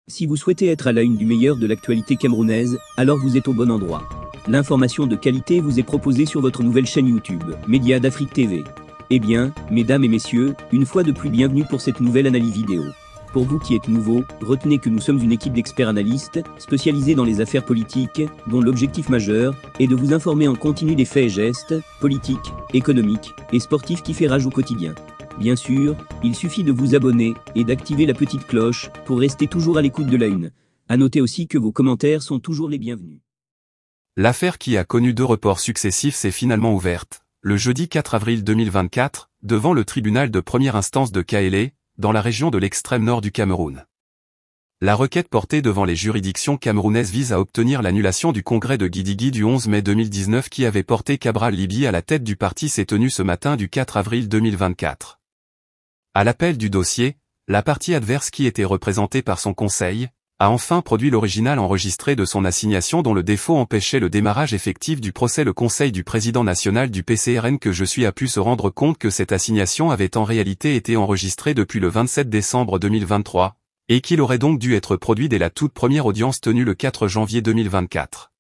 Si vous souhaitez être à la une du meilleur de l'actualité camerounaise, alors vous êtes au bon endroit. L'information de qualité vous est proposée sur votre nouvelle chaîne YouTube, Média d'Afrique TV. Eh bien, mesdames et messieurs, une fois de plus bienvenue pour cette nouvelle analyse vidéo. Pour vous qui êtes nouveaux, retenez que nous sommes une équipe d'experts analystes, spécialisés dans les affaires politiques, dont l'objectif majeur est de vous informer en continu des faits et gestes, politiques, économiques et sportifs qui fait rage au quotidien. Bien sûr, il suffit de vous abonner et d'activer la petite cloche pour rester toujours à l'écoute de la une. À noter aussi que vos commentaires sont toujours les bienvenus. L'affaire qui a connu 2 reports successifs s'est finalement ouverte, le jeudi 4 avril 2024, devant le tribunal de première instance de Kaélé, dans la région de l'extrême nord du Cameroun. La requête portée devant les juridictions camerounaises vise à obtenir l'annulation du congrès de Guidigi du 11 mai 2019 qui avait porté Cabral Libye à la tête du parti s'est tenu ce matin du 4 avril 2024. À l'appel du dossier, la partie adverse qui était représentée par son conseil, a enfin produit l'original enregistré de son assignation dont le défaut empêchait le démarrage effectif du procès. Le conseil du président national du PCRN que je suis a pu se rendre compte que cette assignation avait en réalité été enregistrée depuis le 27 décembre 2023, et qu'il aurait donc dû être produit dès la toute première audience tenue le 4 janvier 2024.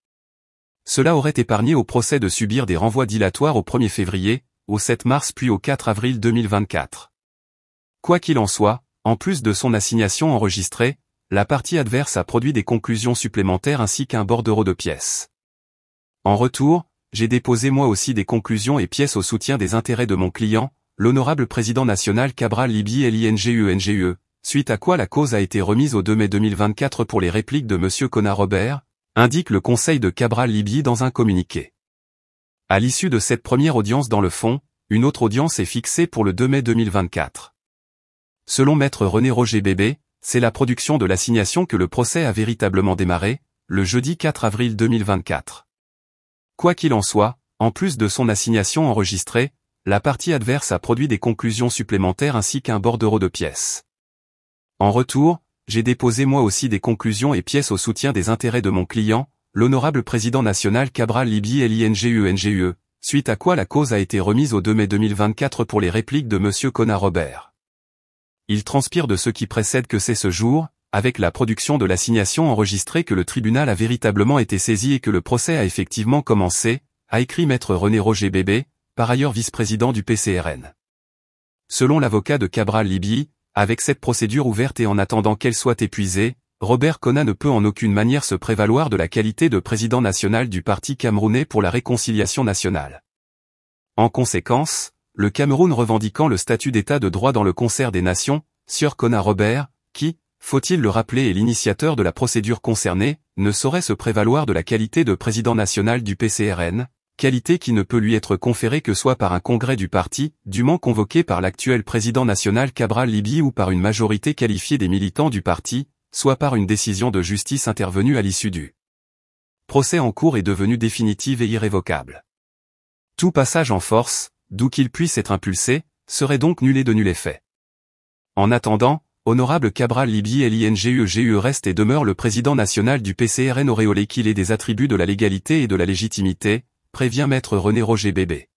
Cela aurait épargné au procès de subir des renvois dilatoires au 1er février, au 7 mars puis au 4 avril 2024. Quoi qu'il en soit, en plus de son assignation enregistrée, la partie adverse a produit des conclusions supplémentaires ainsi qu'un bordereau de pièces. En retour, j'ai déposé moi aussi des conclusions et pièces au soutien des intérêts de mon client, l'honorable président national Cabral Libye LINGUE, suite à quoi la cause a été remise au 2 mai 2024 pour les répliques de M. Cona Robert, indique le conseil de Cabral Libye dans un communiqué. À l'issue de cette première audience dans le fond, une autre audience est fixée pour le 2 mai 2024. Selon maître René Roger Bébé, c'est la production de l'assignation que le procès a véritablement démarré, le jeudi 4 avril 2024. Quoi qu'il en soit, en plus de son assignation enregistrée, la partie adverse a produit des conclusions supplémentaires ainsi qu'un bordereau de pièces. En retour, j'ai déposé moi aussi des conclusions et pièces au soutien des intérêts de mon client, l'honorable président national Cabral Libye LINGUE, suite à quoi la cause a été remise au 2 mai 2024 pour les répliques de M. Cona Robert. Il transpire de ce qui précède que c'est ce jour, avec la production de l'assignation enregistrée que le tribunal a véritablement été saisi et que le procès a effectivement commencé, a écrit maître René Roger Bébé, par ailleurs vice-président du PCRN. Selon l'avocat de Cabral Libye, avec cette procédure ouverte et en attendant qu'elle soit épuisée, Robert Cona ne peut en aucune manière se prévaloir de la qualité de président national du Parti camerounais pour la réconciliation nationale. En conséquence, le Cameroun revendiquant le statut d'état de droit dans le concert des nations, Sieur Cona Robert, qui, faut-il le rappeler est l'initiateur de la procédure concernée, ne saurait se prévaloir de la qualité de président national du PCRN, qualité qui ne peut lui être conférée que soit par un congrès du parti, dûment convoqué par l'actuel président national Cabral Libye ou par une majorité qualifiée des militants du parti, soit par une décision de justice intervenue à l'issue du procès en cours est devenue définitive et irrévocable. Tout passage en force, d'où qu'il puisse être impulsé, serait donc nul et de nul effet. En attendant, honorable Cabral Libye LINGUE reste et demeure le président national du PCRN auréolé qu'il ait des attributs de la légalité et de la légitimité, prévient maître René Roger Bébé.